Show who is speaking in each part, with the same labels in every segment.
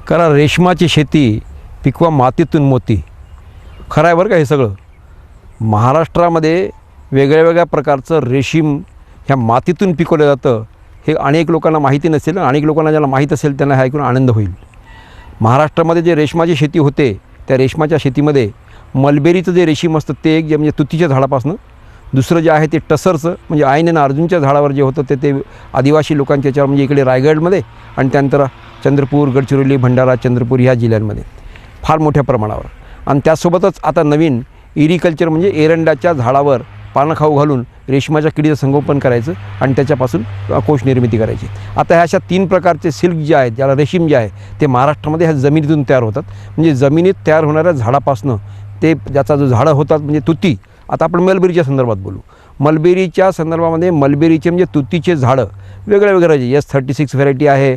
Speaker 1: करा रेशमाची शेती, पिकवा मातीतून मोती. खरं आहे बरं का हे सगळं. महाराष्ट्रामध्ये वेगळ्या वेगळ्या प्रकारचं रेशीम ह्या मातीतून पिकवलं जातं. हे अनेक लोकांना माहिती नसेल, अनेक लोकांना ज्याला माहीत असेल त्यांना हे ऐकून आनंद होईल. महाराष्ट्रामध्ये जे रेशमाची शेती होते त्या रेशमाच्या शेतीमध्ये मलबेरीचं जे रेशीम असतं ते एक जे म्हणजे तुतीच्या झाडापासून, दुसरं जे आहे ते टसरचं म्हणजे आईने अर्जुनच्या झाडावर जे होतं ते आदिवासी लोकांच्या याच्यावर म्हणजे इकडे रायगडमध्ये आणि त्यानंतर चंद्रपूर, गडचिरोली, भंडारा, चंद्रपूर ह्या जिल्ह्यांमध्ये फार मोठ्या प्रमाणावर. आणि त्यासोबतच आता नवीन इरिकल्चर म्हणजे एरंडाच्या झाडावर पानं खाऊ घालून रेशमाच्या किडीचं संगोपन करायचं आणि त्याच्यापासून कोश निर्मिती करायची. आता ह्या अशा 3 प्रकारचे सिल्क जे आहेत, ज्याला रेशीम जे आहे ते महाराष्ट्रामध्ये ह्या जमिनीतून तयार होतात. म्हणजे जमिनीत तयार होणाऱ्या झाडापासनं ते ज्याचा जो झाडं होतात म्हणजे तुती. आता आपण मलबेरीच्या संदर्भात बोलू. मलबेरीच्या संदर्भामध्ये मलबेरीचे म्हणजे तुतीचे झाडं वेगळ्या वेगळ्या S36 व्हेरायटी आहे,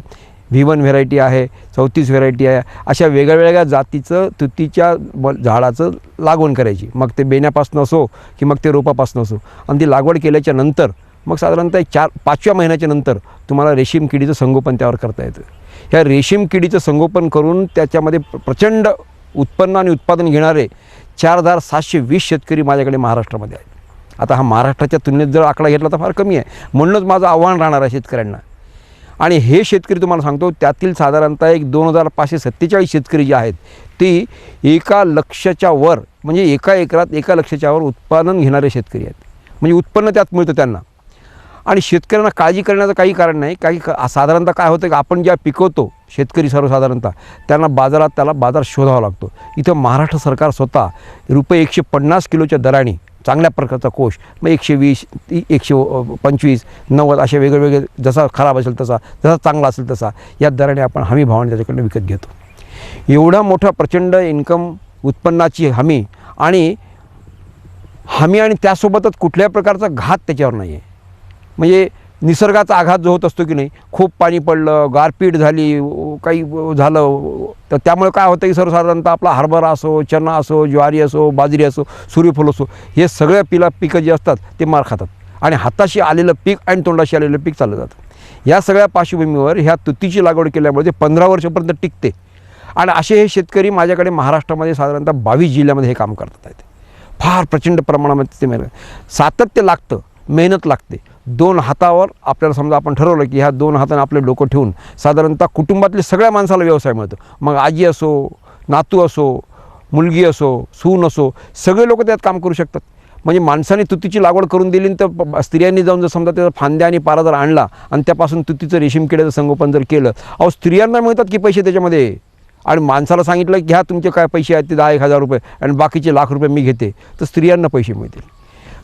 Speaker 1: V1 व्हेरायटी आहे, 34 व्हेरायटी आहे. अशा वेगळ्या जातीचं तुतीच्या झाडाचं लागवड करायची. मग ते बेण्यापासून असो की मग ते रोपापासून असो. आणि ती लागवड केल्याच्या नंतर मग साधारणतः 4-5व्या महिन्याच्या नंतर तुम्हाला रेशीम किडीचं संगोपन त्यावर करता येतं. ह्या रेशीम किडीचं संगोपन करून त्याच्यामध्ये प्रचंड उत्पन्न आणि उत्पादन घेणारे 4720 शेतकरी माझ्याकडे महाराष्ट्रामध्ये आहेत. आता हा महाराष्ट्राच्या तुलनेत जर आकडा घेतला तर फार कमी आहे. म्हणूनच माझं आव्हान राहणार आहे शेतकऱ्यांना. आणि हे शेतकरी तुम्हाला सांगतो त्यातील साधारणतः एक 2547 शेतकरी जे आहेत ती 1 लक्षाच्या वर म्हणजे एका एकरात 1 लक्षाच्या वर उत्पादन घेणारे शेतकरी आहेत. म्हणजे उत्पन्न त्यात मिळतं त्यांना. आणि शेतकऱ्यांना काळजी करण्याचं काही कारण नाही. साधारणतः काय होतं की आपण ज्या पिकवतो शेतकरी सर्वसाधारणतः त्यांना बाजारात त्याला बाजार शोधावा लागतो. इथं महाराष्ट्र सरकार स्वतः रुपये 150 किलोच्या दराने चांगल्या प्रकारचा कोश मग 120, 125, 90 असे वेगवेगळे जसा खराब असेल तसा, जसा चांगला असेल तसा या दराने आपण हमी भावाने त्याच्याकडनं विकत घेतो. एवढा मोठा प्रचंड इन्कम उत्पन्नाची हमी आणि त्यासोबतच कुठल्याही प्रकारचा घात त्याच्यावर नाही आहे. म्हणजे निसर्गाचा आघात जो होत असतो की नाही, खूप पाणी पडलं, गारपीट झाली, काही झालं तर त्यामुळे काय होतं की सर्वसाधारणतः आपला हरभरा असो, चणा असो, ज्वारी असो, बाजरी असो, सूर्यफूल असो हे सगळ्या पिकं जे असतात ते मार खातात आणि हाताशी आलेलं पीक आणि तोंडाशी आलेलं पीक चाललं जातं. या सगळ्या पार्श्वभूमीवर ह्या तुतीची लागवड केल्यामुळे ते 15 वर्षापर्यंत टिकते. आणि असे हे शेतकरी माझ्याकडे महाराष्ट्रामध्ये साधारणतः 22 जिल्ह्यामध्ये हे काम करतात आहेत. फार प्रचंड प्रमाणामध्ये ते सातत्य लागतं, मेहनत लागते. 2 हातावर आपल्याला समजा आपण ठरवलं की ह्या 2 हाताने आपले डोकं ठेवून साधारणतः कुटुंबातल्या सगळ्या माणसाला व्यवसाय मिळतो. मग आजी असो, नातू असो, मुलगी असो, सून असो, सगळे लोक त्यात काम करू शकतात. म्हणजे माणसाने तुतीची लागवड करून दिली तर स्त्रियांनी जाऊन जर समजा त्याचा फांद्या आणि पारा जर आणला आणि त्यापासून तुतीचं रेशीम किड्याचं संगोपन जर केलं, स्त्रियांना मिळतात की पैसे त्याच्यामध्ये. आणि माणसाला सांगितलं की घ्या तुमचे काय पैसे आहेत ते 10,000-1,000 रुपये आणि बाकीचे लाख रुपये मी घेते, तर स्त्रियांना पैसे मिळतील.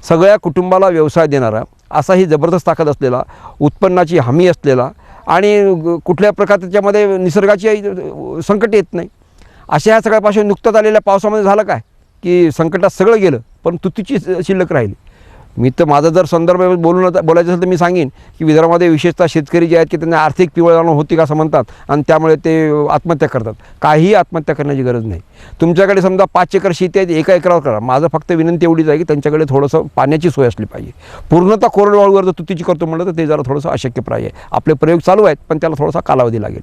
Speaker 1: सगळ्या कुटुंबाला व्यवसाय देणारा असाही जबरदस्त ताकद असलेला, उत्पन्नाची हमी असलेला आणि कुठल्या प्रकारे त्याच्यामध्ये निसर्गाची संकट येत नाही अशा ह्या सगळ्यापासून नुकताच आलेल्या पावसामध्ये झालं काय की संकटात सगळं गेलं पण तुतीची शिल्लक राहिली. मी तर माझा जर संदर्भ बोलायचं असेल तर मी सांगेन की विदर्भामध्ये विशेषतः शेतकरी जे आहेत की त्यांना आर्थिक पिवळवण होती का असं म्हणतात आणि त्यामुळे ते आत्महत्या करतात. काहीही आत्महत्या करण्याची गरज नाही. तुमच्याकडे समजा 5 एकर शेती आहे, 1 एकरावर करा. माझं फक्त विनंती एवढीच आहे की त्यांच्याकडे थोडंसं पाण्याची सोय असली पाहिजे. पूर्णतः कोरडवाळूवर जर तुतीची करतो म्हटलं तर ते जरा थोडंसं अशक्यप्राय आहे. आपले प्रयोग चालू आहेत पण त्याला थोडासा कालावधी लागेल.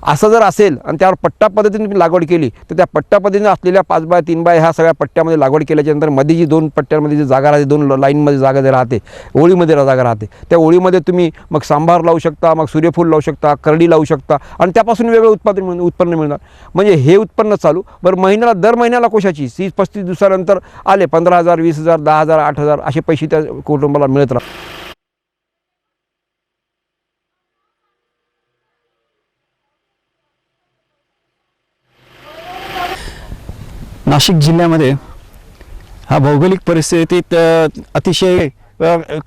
Speaker 1: असं जर असेल आणि त्यावर पट्टा पद्धतीने तुम्ही लागवड केली तर त्या पट्टा पद्धतीने असलेल्या 5x3 ह्या सगळ्या पट्ट्यामध्ये लागवड केल्याच्यानंतर मध्ये जी 2 पट्ट्यांमध्ये जी जागा राहते, 2 लाईनमध्ये जागा जे राहते, ओळीमध्ये जागा राहते, त्या ओळीमध्ये तुम्ही मग सांबार लावू शकता, मग सूर्यफूल लावू शकता, करडी लावू शकता आणि त्यापासून वेगळं उत्पन्न मिळणार. म्हणजे हे उत्पन्न चालू बरं दर महिन्याला कोशाची 30-35 दिवसानंतर आले 15,000, 20,000, 10,000, 8,000 असे पैसे त्या कुटुंबाला मिळत राहतात.
Speaker 2: नाशिक जिल्ह्यामध्ये हा भौगोलिक परिस्थितीत अतिशय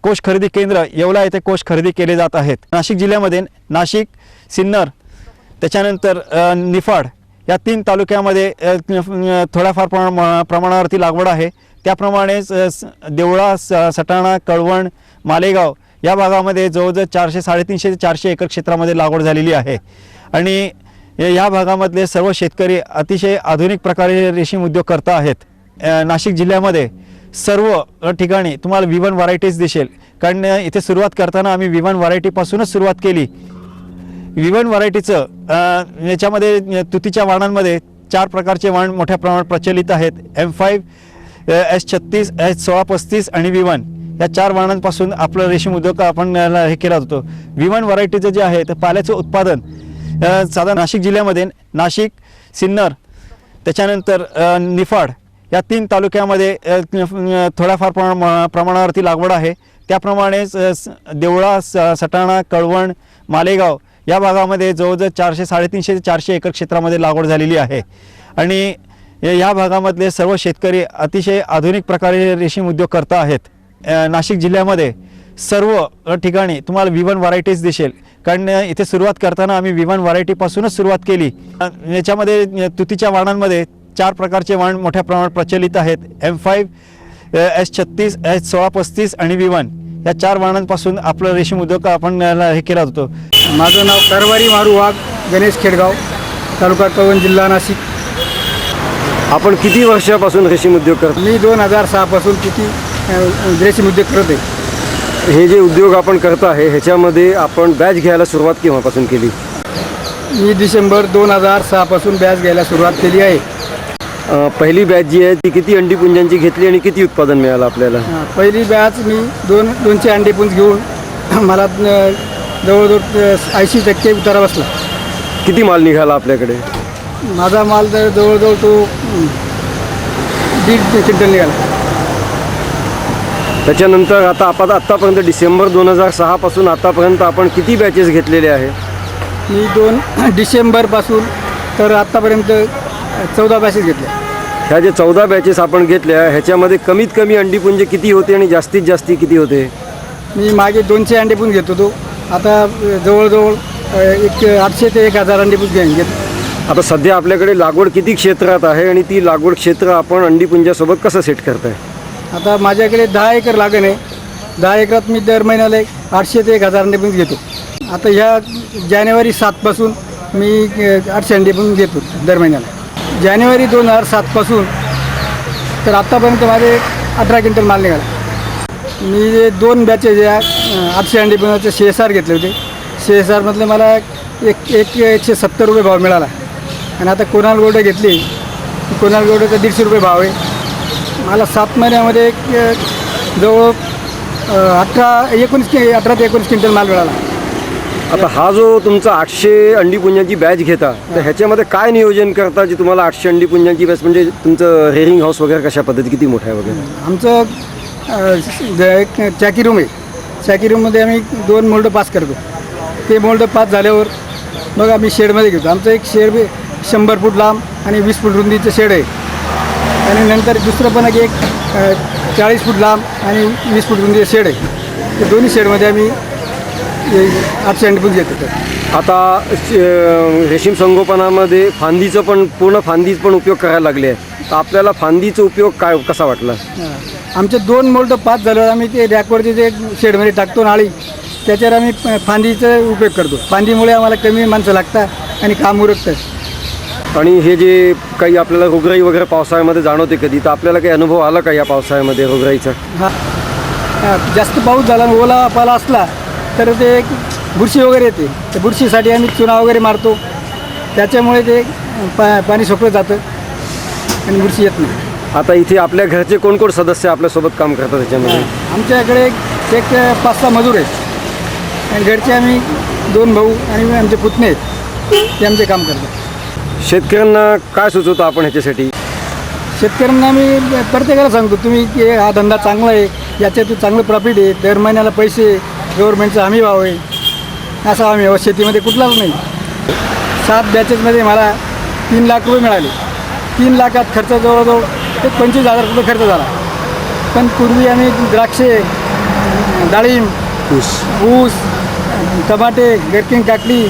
Speaker 2: कोश खरेदी केंद्र येवला येथे कोश खरेदी केले जात आहेत. नाशिक जिल्ह्यामध्ये नाशिक, सिन्नर, त्याच्यानंतर निफाड या 3 तालुक्यामध्ये थोड्याफार प्रमाणावरती लागवड आहे. त्याप्रमाणेच देवळा, सटाणा, कळवण, मालेगाव या भागामध्ये जवळजवळ 350 ते 400 एकर क्षेत्रामध्ये लागवड झालेली आहे. आणि या भागामधले सर्व शेतकरी अतिशय आधुनिक प्रकारे रेशीम उद्योग करत आहेत. नाशिक जिल्ह्यामध्ये सर्व ठिकाणी तुम्हाला V1 व्हरायटीज दिसेल, कारण इथे सुरुवात करताना आम्ही V1 व्हरायटीपासूनच सुरुवात केली. विवन व्हरायटीचं याच्यामध्ये तुतीच्या वाणांमध्ये 4 प्रकारचे वाण मोठ्या प्रमाणात प्रचलित आहेत. M5, S36, S1635 आणि विवन या 4 वाणांपासून आपलं रेशीम उद्योग आपण हे केला जातो. विवन व्हरायटीचं जे आहे तर पाल्याचं उत्पादन साधारण नाशिक जिल्ह्यामध्ये नाशिक, सिन्नर, त्याच्यानंतर निफाड या 3 तालुक्यामध्ये थोड्याफार प्रमाणावरती लागवड आहे. त्याप्रमाणेच देवळा, सटाणा, कळवण, मालेगाव या भागामध्ये जवळजवळ 350 ते 400 एकर क्षेत्रामध्ये लागवड झालेली आहे. आणि या भागामधले सर्व शेतकरी अतिशय आधुनिक प्रकारे रेशीम उद्योग करत आहेत. नाशिक जिल्ह्यामध्ये सर्व ठिकाणी तुम्हाला विवन व्हरायटीज दिसेल, कारण इथे सुरुवात करताना आम्ही विवन व्हरायटीपासूनच सुरुवात केली. याच्यामध्ये तुतीच्या वाणांमध्ये 4 प्रकारचे वाण मोठ्या प्रमाणात प्रचलित आहेत. M5, S36, S1635 आणि विवन या 4 वाणांपासून आपलं रेशीम उद्योग आपण हे केला जातो.
Speaker 3: माझं नाव कारवारी मारू वाघ, गणेश खेडगाव, तालुका कळवण, जिल्हा नाशिक.
Speaker 4: आपण किती वर्षापासून रेशीम उद्योग करतो?
Speaker 3: मी 2006 पासून किती रेशीम उद्योग करत आहे.
Speaker 4: हे जे उद्योग आपण करत आहे ह्याच्यामध्ये आपण बॅच घ्यायला सुरुवात केव्हापासून केली?
Speaker 3: मी डिसेंबर 2006 पासून बॅच घ्यायला सुरुवात केली आहे.
Speaker 4: पहिली बॅच जी आहे ती किती अंडीपुंजांची घेतली आणि किती उत्पादन मिळालं आपल्याला?
Speaker 3: पहिली बॅच मी 200 अंडेपुंज घेऊन मला जवळजवळ 80% उतारा बसला.
Speaker 4: किती माल निघाला आपल्याकडे?
Speaker 3: माझा माल तर जवळजवळ तो 1.5 क्विंटल निघाला.
Speaker 4: त्याच्यानंतर आता आपण आत्तापर्यंत डिसेंबर 2006 पासून आतापर्यंत आपण किती बॅचेस घेतलेले आहे?
Speaker 3: मी 2 डिसेंबरपासून तर आत्तापर्यंत 14 बॅचेस घेतल्या.
Speaker 4: ह्या जे 14 बॅचेस आपण घेतल्या ह्याच्यामध्ये कमीत कमी अंडीपुंज किती होते आणि जास्तीत जास्ती किती होते?
Speaker 3: मी मागे 200 अंडेपुंज घेत होतो, आता जवळजवळ 800 ते 1000 अंडेपुंज घेतो.
Speaker 4: आता सध्या आपल्याकडे लागवड किती क्षेत्रात आहे आणि ती लागवड क्षेत्र आपण अंडीपुंजासोबत कसं सेट करताय?
Speaker 3: आता माझ्याकडे 10 एकर लागण आहे. 10 एकरात मी दर महिन्याला 800 ते 1000 अंडेपुंज घेतो. आता ह्या जानेवारी 7 पासून मी 800 अंडेपुंज घेतो दर महिन्याला. जानेवारी 2007 पासून तर आत्तापर्यंत माझे 18 क्विंटल माल निघाला. मी 2 बॅचेस या 800 अंडेपुंजाचे CSR घेतले होते. CSRमधले मला 170 रुपये भाव मिळाला. आणि आता कोणाल गोल्ड घेतली, कोणाल गोल्डचा 150 रुपये भाव आहे. मला 7 महिन्यामध्ये जवळ 18 ते 19 क्विंटल माल मिळाला.
Speaker 4: आता हा जो तुमचा 800 अंडीपुंजांची बॅच घेता तर ह्याच्यामध्ये काय नियोजन करता जे तुम्हाला 800 अंडीपुंजांची बॅच म्हणजे तुमचं रेअरिंग हाऊस वगैरे कशा पद्धती किती मोठं आहे वगैरे?
Speaker 3: आमचं एक चॅकी रूम आहे. चॅकी रूममध्ये आम्ही 2 मोल्ड पास करतो. ते मोल्ड पास झाल्यावर मग आम्ही शेडमध्ये घेतो. आमचं एक शेड 100 फूट लांब आणि 20 फूट रुंदीचं शेड आहे. आणि नंतर दुसरं पण एक 40 फूट लांब आणि 20 फूट रुंदीचं शेड आहे. ते दोन्ही शेडमध्ये आम्ही 800 अंडेपुंज घेतो.
Speaker 4: आता रेशीम संगोपनामध्ये फांदीचं पण पूर्ण फांदीच पण उपयोग करायला लागले आहे. तर आपल्याला फांदीचा उपयोग काय कसा वाटला?
Speaker 3: आमचे 2 मोल्ड पास झाल्यावर आम्ही ते रॅकवरती जे शेडमध्ये टाकतो नाळी, त्याच्यावर आम्ही फांदीचा उपयोग करतो. फांदीमुळे आम्हाला कमी माणसं लागतात आणि काम उरकतं.
Speaker 4: आणि हे जे काही आपल्याला रोगराई वगैरे पावसाळ्यामध्ये जाणवते कधी, तर आपल्याला काही अनुभव आला का या पावसाळ्यामध्ये रोगराईचा?
Speaker 3: जास्त पाऊस झाला आणि ओला पाला असला तर ते बुरशी वगैरे येते. त्या बुरशीसाठी आम्ही चुना वगैरे मारतो. त्याच्यामुळे ते पाणी सोकलं जातं आणि बुरशी येत नाही.
Speaker 4: आता इथे आपल्या घरचे कोण कोण सदस्य आपल्यासोबत काम करतात त्याच्यामध्ये?
Speaker 3: आमच्याकडे एक 5-6 मजूर आहेत आणि घरचे आम्ही 2 भाऊ आणि आमचे पुतणे आहेत, ते आमचे काम करतात.
Speaker 4: शेतकऱ्यांना काय सुचवतो आपण ह्याच्यासाठी?
Speaker 3: शेतकऱ्यांना आम्ही प्रत्येकाला सांगतो, तुम्ही की हा धंदा चांगला आहे, याच्यातून चांगलं प्रॉफिट आहे, दर महिन्याला पैसे गव्हर्नमेंटचा हमी भाव आहे. असा हमी भाव शेतीमध्ये कुठलाच नाही. 7 बॅचेसमध्ये मला 3 लाख रुपये मिळाले. 3 लाखात खर्च जवळजवळ 25,000 रुपये खर्च झाला. पण पूर्वी आम्ही द्राक्षे, डाळिंब, ऊस, टमाटे, गरकिंग काकडी,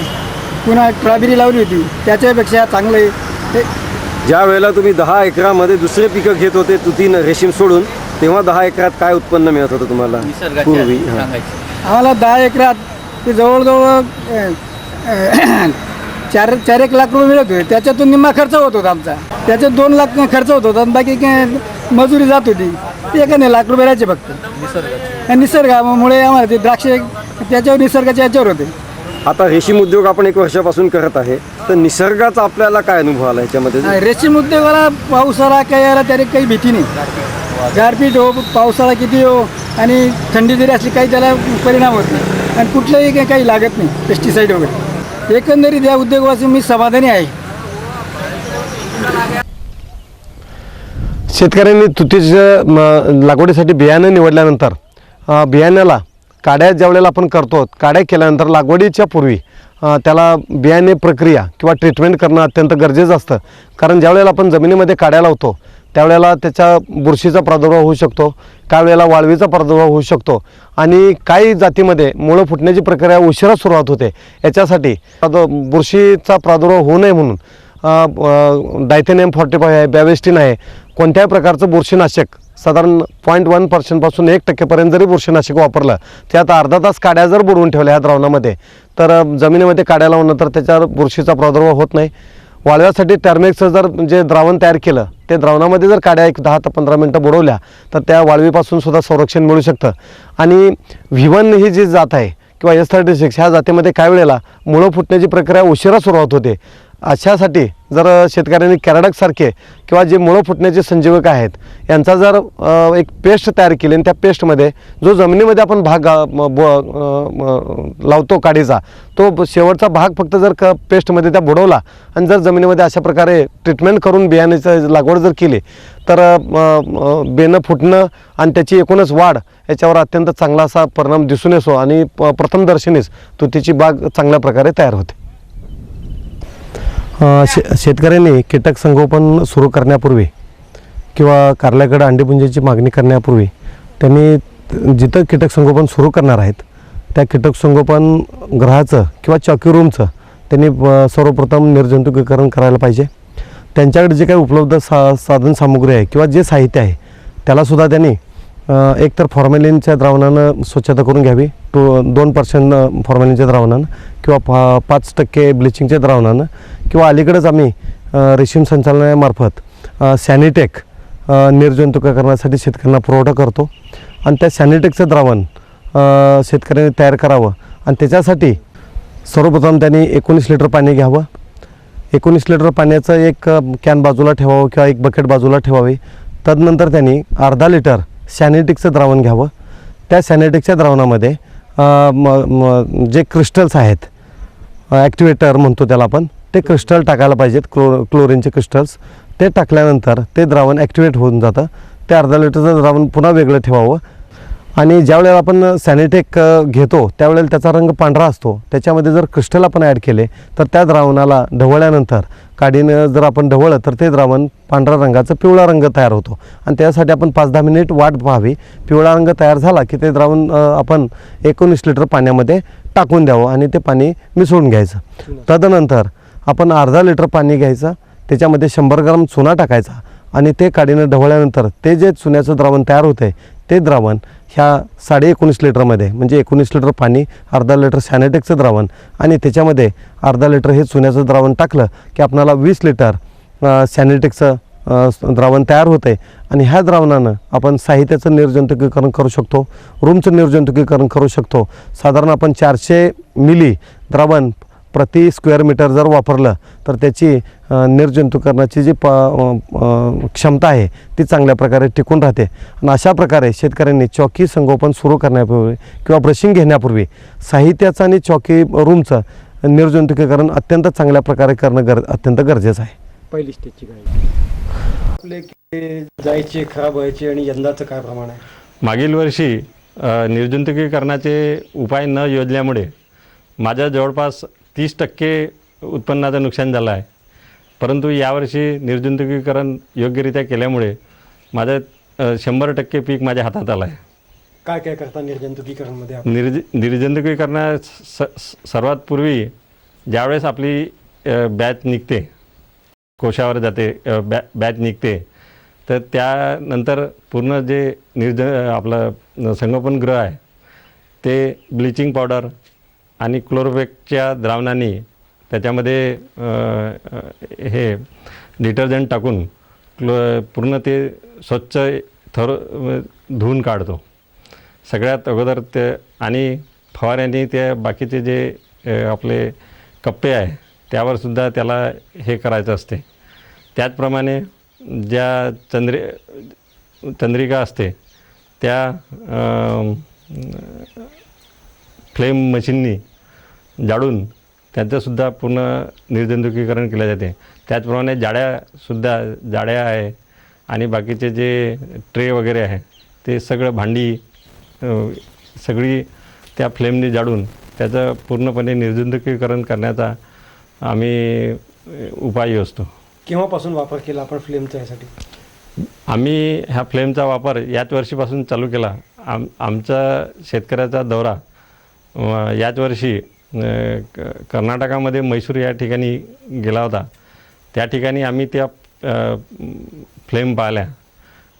Speaker 3: पुन्हा स्ट्रॉबेरी लावली होती. त्याच्यापेक्षा चांगलं आहे ते.
Speaker 4: ज्या वेळेला तुम्ही 10 एकरामध्ये दुसरे पिकं घेत होते तुतीन रेशीम सोडून, तेव्हा 10 एकरात काय उत्पन्न मिळत होतं तुम्हाला पूर्वी?
Speaker 3: आम्हाला 10 एकरात ते जवळजवळ 4-1 लाख रुपये मिळत होते. त्याच्यातून निम्मा खर्च होत होता आमचा. त्याच्यात 2 लाख खर्च होत होता आणि बाकी मजुरी जात होती. 1 लाख रुपये राहायचे फक्त. निसर्गामुळे आम्हाला ते द्राक्षे त्याच्यावर निसर्गाच्या याच्यावर होते.
Speaker 4: आता रेशीम उद्योग आपण 1 वर्षापासून करत आहे, तर निसर्गाचा आपल्याला काय अनुभव आला ह्याच्यामध्ये?
Speaker 3: रेशीम उद्योगाला पावसाळा काही यायला तरी काही भीती नाही. गारपीट हो, पावसाळा किती हो आणि थंडी जरी असली काही त्याला परिणाम होत नाही आणि कुठलंही काही लागत नाही पेस्टिसाईड वगैरे. एकंदरीत या उद्योगापासून मी समाधानी आहे.
Speaker 5: शेतकऱ्यांनी तुतीच्या लागवडीसाठी बियाणं निवडल्यानंतर बियाण्याला काड्या ज्यावेळेला आपण करतो, काड्या केल्यानंतर लागवडीच्या पूर्वी त्याला बियाणे प्रक्रिया किंवा ट्रीटमेंट करणं अत्यंत गरजेचं असतं. कारण ज्यावेळेला आपण जमिनीमध्ये काड्या लावतो त्यावेळेला त्याच्या बुरशीचा प्रादुर्भाव होऊ शकतो, काही वेळेला वाळवीचा प्रादुर्भाव होऊ शकतो आणि काही जातीमध्ये मुळं फुटण्याची प्रक्रिया उशिरा सुरुवात होते. याच्यासाठी बुरशीचा प्रादुर्भाव होऊ नये म्हणून डायथेनियम 45 आहे, बॅवेस्टिन आहे, कोणत्याही प्रकारचं बुरशीनाशक साधारण 0.1% 1% जरी बुरशीनाशक वापरलं, त्यात अर्धा तास काड्या जर बुडवून ठेवल्या ह्या द्रावणामध्ये, तर जमिनीमध्ये काड्या लावून तर त्याच्यावर बुरशीचा प्रादुर्भाव होत नाही. वाळव्यासाठी टर्मेक्सचं जर जे द्रावण तयार केलं, ते द्रावणामध्ये जर काड्या 10 ते 15 मिनटं बुडवल्या तर त्या वाळवीपासून सुद्धा संरक्षण मिळू शकतं. आणि V1 ही जी जात आहे किंवा S36 ह्या जातीमध्ये काही वेळेला मुळं फुटण्याची प्रक्रिया उशिरा सुरुवात होते. अशासाठी जर शेतकऱ्यांनी कॅरडकसारखे किंवा जे मुळं फुटण्याचे संजीवक आहेत यांचा जर एक पेस्ट तयार केली आणि त्या पेस्टमध्ये जो जमिनीमध्ये आपण भाग लावतो काडीचा, तो शेवटचा भाग फक्त जर पेस्टमध्ये त्या बुडवला आणि जर जमिनीमध्ये अशा प्रकारे ट्रीटमेंट करून बियाण्याचं लागवड जर केली तर बेणं फुटणं आणि त्याची एकूणच वाढ याच्यावर अत्यंत चांगला असा परिणाम दिसून येतो आणि प्रथमदर्शनीच तुतीची बाग चांगल्या प्रकारे तयार होते. शेतकऱ्यांनी कीटक संगोपन सुरू करण्यापूर्वी किंवा कारल्याकडे अंडीपुंजीची मागणी करण्यापूर्वी त्यांनी जिथं कीटक संगोपन सुरू करणार आहेत त्या कीटक संगोपन गृहाचं किंवा चॉकी रूमचं त्यांनी सर्वप्रथम निर्जंतुकीकरण करायला पाहिजे. त्यांच्याकडे जे काही उपलब्ध साधन सामुग्री आहे किंवा जे साहित्य आहे त्यालासुद्धा त्यांनी एकतर फॉर्मॅलिनच्या द्रावणानं स्वच्छता करून घ्यावी, 2% फॉर्मॅलिनच्या द्रावणानं किंवा 5% ब्लिचिंगच्या द्रावणानं किंवा अलीकडेच आम्ही रेशीम संचालनालयामार्फत सॅनिटेक निर्जंतुकीकरणासाठी शेतकऱ्यांना पुरवठा करतो आणि त्या सॅनिटेकचं द्रावण शेतकऱ्यांनी तयार करावं आणि त्याच्यासाठी सर्वप्रथम त्यांनी 19 लिटर पाणी घ्यावं. 19 लिटर पाण्याचं एक कॅन बाजूला ठेवावं किंवा एक बकेट बाजूला ठेवावी. तदनंतर त्यांनी अर्धा लिटर सॅनिटिकचं द्रावण घ्यावं. त्या सॅनिटिकच्या द्रावणामध्ये जे क्रिस्टल्स आहेत, ॲक्टिवेटर म्हणतो त्याला आपण, ते क्रिस्टल टाकायला पाहिजेत, क्लोरीनचे क्रिस्टल्स. ते टाकल्यानंतर ते द्रावण ॲक्टिवेट होऊन जातं. ते अर्धा लिटरचं द्रावण पुन्हा वेगळं ठेवावं आणि ज्यावेळेला आपण सॅनिटेक घेतो त्यावेळेला त्याचा रंग पांढरा असतो. त्याच्यामध्ये जर क्रिस्टल आपण ॲड केले तर त्या द्रावणाला ढवळल्यानंतर काडीनं जर आपण ढवळलं तर ते द्रावण पांढऱ्या रंगाचं पिवळा रंग तयार होतो आणि त्यासाठी आपण 5-10 मिनिट वाट पाहावी. पिवळा रंग तयार झाला की ते द्रावण आपण 19 लिटर पाण्यामध्ये टाकून द्यावं आणि ते पाणी मिसळून घ्यायचं. तदनंतर आपण अर्धा लिटर पाणी घ्यायचं, त्याच्यामध्ये 100 ग्राम चुना टाकायचा आणि ते काडीनं ढवळल्यानंतर ते जे चुन्याचं द्रावण तयार होतं आहे ते द्रावण ह्या 19.5 लिटरमध्ये, म्हणजे 19 लिटर पाणी, अर्धा लिटर सॅनिटेकचं द्रावण आणि त्याच्यामध्ये अर्धा लिटर हे चुन्याचं द्रावण टाकलं की आपल्याला 20 लिटर सॅनिटेकचं द्रावण तयार होतं आहे. आणि ह्या द्रावणानं आपण साहित्याचं निर्जंतुकीकरण करू शकतो, रूमचं निर्जंतुकीकरण करू शकतो. साधारण आपण 400 मिली द्रावण प्रति स्क्वेअर मीटर जर वापरलं तर त्याची निर्जंतुकीकरणाची जी क्षमता आहे ती चांगल्या प्रकारे टिकून राहते. आणि अशा प्रकारे शेतकऱ्यांनी चॉकी संगोपन सुरू करण्यापूर्वी किंवा ब्रशिंग घेण्यापूर्वी साहित्याचं आणि चॉकी रूमचं निर्जंतुकीकरण अत्यंत चांगल्या प्रकारे करणं अत्यंत गरजेचं आहे.
Speaker 4: पहिली स्टेजची काय आपले जायचे, खराब व्हायचे आणि यंदाचं काय प्रमाण आहे?
Speaker 6: मागील वर्षी निर्जंतुकीकरणाचे उपाय न योजल्यामुळे माझ्या जवळपास 30% उत्पन्नाचं नुकसान झालं आहे. परंतु यावर्षी निर्जंतुकीकरण योग्यरित्या केल्यामुळे माझं 100% पीक माझ्या हातात आलं आहे.
Speaker 4: काय काय करता निर्जंतुकीकरणमध्ये?
Speaker 6: निर्जंतुकीकरणात सर्वात पूर्वी ज्यावेळेस आपली बॅच निघते, कोशावर जाते, बॅच निघते, तर त्यानंतर पूर्ण जे आपलं संगोपनगृह आहे ते ब्लिचिंग पावडर आणि क्लोरोफेकच्या द्रावणाने त्याच्यामध्ये हे डिटर्जंट टाकून पूर्ण ते स्वच्छ धुवून काढतो सगळ्यात अगोदर ते. आणि फवाऱ्याने ते बाकीचे जे आपले कप्पे आहे त्यावर सुद्धा त्याला हे करायचं असते. त्याचप्रमाणे ज्या चंद्रिका असते त्या फ्लेम मशीननी जाळून त्यांचंसुद्धा पूर्ण निर्जंतुकीकरण केले जाते. त्याचप्रमाणे जाड्या आहे आणि बाकीचे जे ट्रे वगैरे आहे ते सगळं भांडी सगळी त्या फ्लेमनी जाळून त्याचं पूर्णपणे निर्जंतुकीकरण करण्याचा आम्ही उपाय असतो.
Speaker 4: केव्हापासून वापर केला आपण फ्लेमचा यासाठी?
Speaker 6: आम्ही ह्या फ्लेमचा वापर याच वर्षीपासून चालू केला. आमचा शेतकऱ्याचा दौरा याच वर्षी कर्नाटकामध्ये मैसूर या ठिकाणी गेला होता. त्या ठिकाणी आम्ही त्या फ्लेम पाहिल्या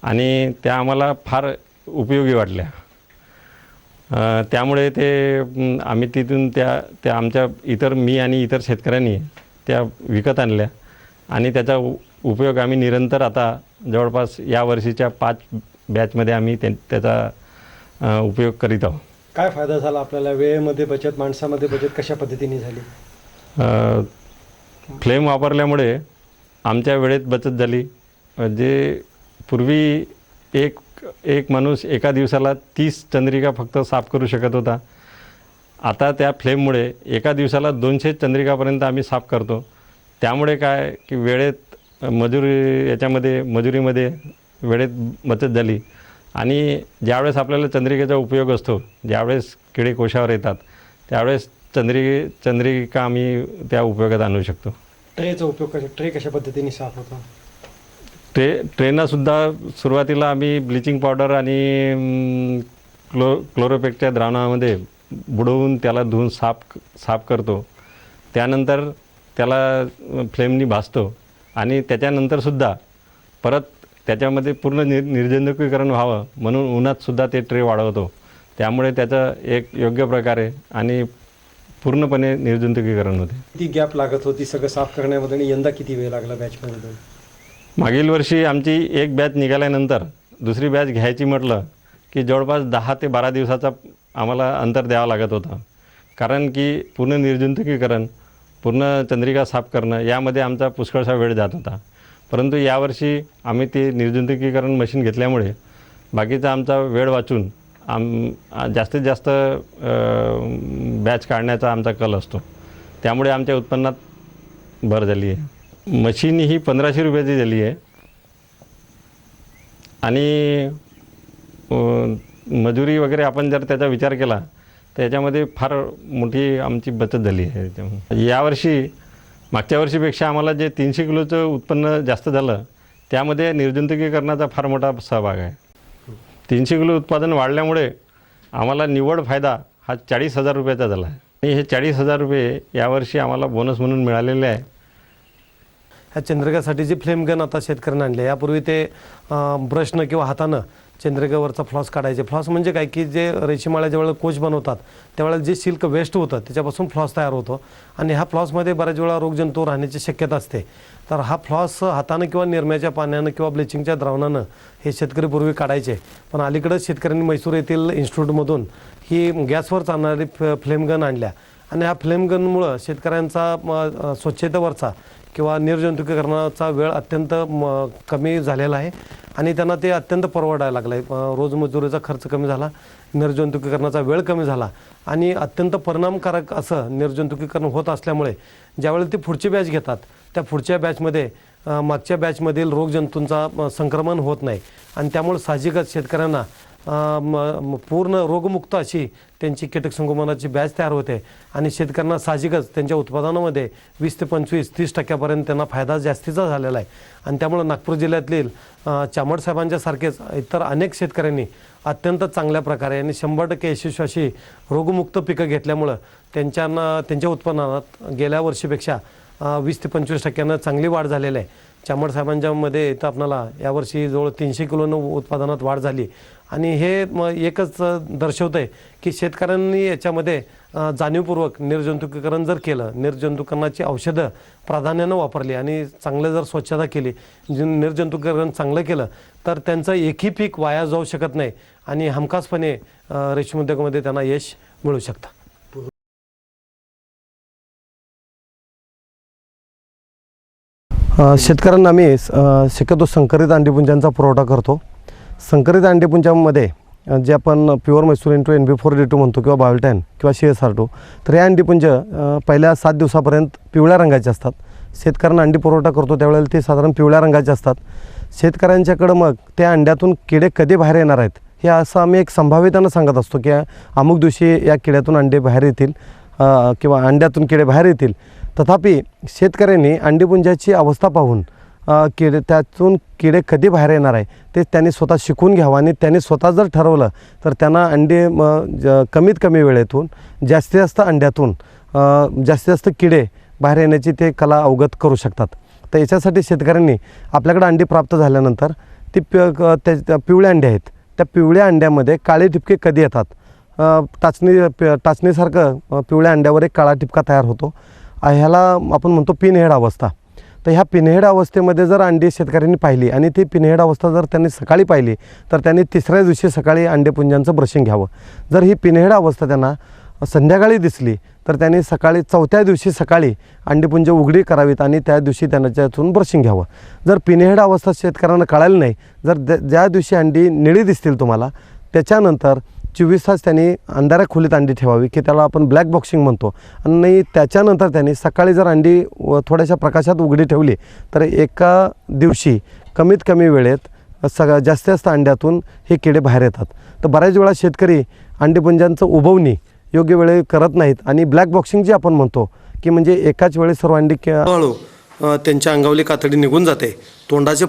Speaker 6: आणि त्या आम्हाला फार उपयोगी वाटल्या. त्यामुळे ते आम्ही तिथून त्या आमच्या मी आणि इतर शेतकऱ्यांनी त्या विकत आणल्या आणि त्याचा उपयोग आम्ही निरंतर आता जवळपास या वर्षीच्या 5 बॅचमध्ये आम्ही त्याचा उपयोग करीत आहोत.
Speaker 4: काय फायदा झाला आपल्याला? वेळेमध्ये बचत, माणसामध्ये बचत कशा पद्धतीने झाली?
Speaker 6: फ्लेम वापरल्यामुळे आमच्या वेळेत बचत झाली. जे पूर्वी एक माणूस एका दिवसाला 30 चंद्रिका फक्त साफ करू शकत होता. आता त्या फ्लेममुळे एका दिवसाला 200 चंद्रिकापर्यंत आम्ही साफ करतो. त्यामुळे काय की वेळेत मजुरीमध्ये वेळेत बचत झाली आणि ज्यावेळेस आपल्याला चंद्रिकेचा उपयोग असतो, ज्यावेळेस किडे कोशावर येतात त्यावेळेस चंद्रिका आम्ही त्या उपयोगात आणू शकतो.
Speaker 4: ट्रेचा उपयोग ट्रे कशा पद्धतीने साफ होतो?
Speaker 6: ट्रेनासुद्धा सुरुवातीला आम्ही ब्लिचिंग पावडर आणि क्लोरोपेकच्या द्रावणामध्ये बुडवून त्याला धुवून साफ करतो. त्यानंतर त्याला फ्लेमनी भाजतो आणि त्याच्यानंतरसुद्धा परत त्याच्यामध्ये पूर्ण निर्जंतुकीकरण व्हावं म्हणून उन्हातसुद्धा ते ट्रे वाढवतो. त्यामुळे त्याचं एक योग्य प्रकारे आणि पूर्णपणे निर्जंतुकीकरण होते.
Speaker 4: किती गॅप लागत होती सगळं साफ करण्यामध्ये आणि यंदा किती वेळ लागला बॅचमध्ये?
Speaker 6: मागील वर्षी आमची एक बॅच निघाल्यानंतर दुसरी बॅच घ्यायची म्हटलं की जवळपास 10 ते 12 दिवसाचा आम्हाला अंतर द्यावं लागत होतं. कारण की पूर्ण निर्जंतुकीकरण, पूर्ण चंद्रिका साफ करणं यामध्ये आमचा पुष्कळसा वेळ जात होता. परंतु यावर्षी आम्ही ते निर्जंतुकीकरण मशीन घेतल्यामुळे बाकीचा आमचा वेळ वाचून जास्तीत जास्त बॅच काढण्याचा आमचा कल असतो. त्यामुळे आमच्या उत्पन्नात भर झाली आहे. मशीन ही 1500 रुपयाची झाली आहे आणि मजुरी वगैरे आपण जर त्याचा विचार केला तर याच्यामध्ये फार मोठी आमची बचत झाली आहे. यावर्षी मागच्या वर्षीपेक्षा आम्हाला जे 300 किलोचं उत्पन्न जास्त झालं त्यामध्ये निर्जंतुकीकरणाचा फार मोठा सहभाग आहे. 300 किलो उत्पादन वाढल्यामुळे आम्हाला निव्वळ फायदा हा 40,000 रुपयाचा झाला आहे आणि हे 40,000 रुपये यावर्षी आम्हाला बोनस म्हणून मिळालेले आहे.
Speaker 5: ह्या चंद्रिकासाठी जी फ्लेम गन आता शेतकऱ्यांना आणले, यापूर्वी ते ब्रशनं किंवा हातानं चंद्रिकावरचा फ्लॉस काढायचे. फ्लॉस म्हणजे काय की जे रेशीमाळ्या ज्यावेळेला कोच बनवतात त्यावेळेला जे सिल्क वेस्ट होतं त्याच्यापासून फ्लॉस तयार होतो आणि ह्या फ्लॉसमध्ये बऱ्याच वेळा रोगजंतू राहण्याची शक्यता असते. तर हा फ्लॉस हातानं किंवा निरम्याच्या पाण्यानं किंवा ब्लिचिंगच्या द्रावणानं हे शेतकरी पूर्वी काढायचे. पण अलीकडंच शेतकऱ्यांनी मैसूर येथील इन्स्टिट्यूटमधून ही गॅसवर चालणारी फ्लेम गन आणल्या आणि ह्या फ्लेम गनमुळं शेतकऱ्यांचा स्वच्छतेवरचा किंवा निर्जंतुकीकरणाचा वेळ अत्यंत कमी झालेला आहे आणि त्यांना ते अत्यंत परवडायला लागलं आहे. रोजमजुरीचा खर्च कमी झाला, निर्जंतुकीकरणाचा वेळ कमी झाला आणि अत्यंत परिणामकारक असं निर्जंतुकीकरण होत असल्यामुळे ज्यावेळेला ते पुढची बॅच घेतात त्या पुढच्या बॅचमध्ये मागच्या बॅचमधील रोगजंतूंचा संक्रमण होत नाही आणि त्यामुळे साहजिकच शेतकऱ्यांना पूर्ण रोगमुक्त अशी त्यांची कीटक संगोपनाची बॅच तयार होते आणि शेतकऱ्यांना साहजिकच त्यांच्या उत्पादनामध्ये 20 ते 25-30% त्यांना फायदा जास्तीचा झालेला आहे. आणि त्यामुळे नागपूर जिल्ह्यातील चामड साहेबांच्या सारखेच इतर अनेक शेतकऱ्यांनी अत्यंत चांगल्या प्रकारे आणि 100% यशस्वी अशी रोगमुक्त पिकं घेतल्यामुळं त्यांच्या उत्पन्नात गेल्या वर्षीपेक्षा 20 ते 25% चांगली वाढ झालेली आहे. चामड साहेबांच्यामध्ये इथं आपल्याला यावर्षी जवळ 300 किलोनं उत्पादनात वाढ झाली आणि हे एकच दर्शवतं आहे की शेतकऱ्यांनी याच्यामध्ये जाणीवपूर्वक निर्जंतुकीकरण जर केलं, निर्जंतुकीकरणाची औषधं प्राधान्यानं वापरली आणि चांगलं जर स्वच्छता केली, निर्जंतुकीकरण चांगलं केलं तर त्यांचं एकही पीक वाया जाऊ शकत नाही आणि हमखासपणे रेशीम उद्योगामध्ये त्यांना यश मिळू शकतं. शेतकऱ्यांना आम्ही शक्यतो संकरित अंडीपुंजांचा पुरवठा करतो. संकरित अंडीपुंजामध्ये जे आपण प्युअर मैसूर इंटू NB4D2 म्हणतो किंवा बायोलटॅन किंवा CSR2, तर या अंडीपुंज पहिल्या 7 दिवसापर्यंत पिवळ्या रंगाचे असतात. शेतकऱ्यांना अंडी पुरवठा करतो त्यावेळेला ते साधारण पिवळ्या रंगाचे असतात. शेतकऱ्यांच्याकडं मग त्या अंड्यातून किडे कधी बाहेर येणार आहेत हे असं आम्ही एक संभाव्यतेनं सांगत असतो की अमुक दिवशी या किड्यातून अंडे बाहेर येतील किंवा अंड्यातून किडे बाहेर येतील. तथापि शेतकऱ्यांनी अंडीपुंजाची अवस्था पाहून त्यातून किडे कधी बाहेर येणार आहे ते त्यांनी स्वतः शिकून घ्यावं आणि त्यांनी स्वतः जर ठरवलं तर त्यांना अंडे कमीत कमी वेळेतून जास्तीत जास्त अंड्यातून जास्तीत जास्त किडे बाहेर येण्याची ते कला अवगत करू शकतात. तर याच्यासाठी शेतकऱ्यांनी आपल्याकडे अंडी प्राप्त झाल्यानंतर ती पिवळ्या अंडे आहेत, त्या पिवळ्या अंड्यामध्ये काळे ठिपके कधी येतात, टाचणीसारखं पिवळ्या अंड्यावर एक काळा ठिपका तयार होतो, ह्याला आपण म्हणतो पिनहेड अवस्था. तर ह्या पिनहेड अवस्थेमध्ये जर अंडी शेतकऱ्यांनी पाहिली आणि ती पिनहेड अवस्था जर त्यांनी सकाळी पाहिली तर त्यांनी तिसऱ्या दिवशी सकाळी अंडेपुंजांचं ब्रशिंग घ्यावं. जर ही पिनहेड अवस्था त्यांना संध्याकाळी दिसली तर त्यांनी सकाळी 4थ्या दिवशी सकाळी अंडीपुंज उघडी करावीत आणि त्या दिवशी त्यांना त्यातून ब्रशिंग घ्यावं. जर पिनहेड अवस्था शेतकऱ्यांना कळाली नाही, जर ज्या दिवशी अंडी निळी दिसतील तुम्हाला त्याच्यानंतर 24 तास त्यांनी अंधाऱ्या खोलीत अंडी ठेवावी की त्याला आपण ब्लॅक बॉक्सिंग म्हणतो. आणि त्याच्यानंतर त्यांनी सकाळी जर अंडी थोड्याशा प्रकाशात उघडी ठेवली तर एका दिवशी कमीत कमी वेळेत जास्तीत जास्त अंड्यातून हे किडे बाहेर येतात. तर बऱ्याच वेळा शेतकरी अंडीपुंजांचं उबवणी योग्य वेळे करत नाहीत आणि ब्लॅक बॉक्सिंग जे आपण म्हणतो की म्हणजे एकाच वेळेस सर्व अंडी त्यांच्या अंगावली कातडी निघून जाते, तोंडाचे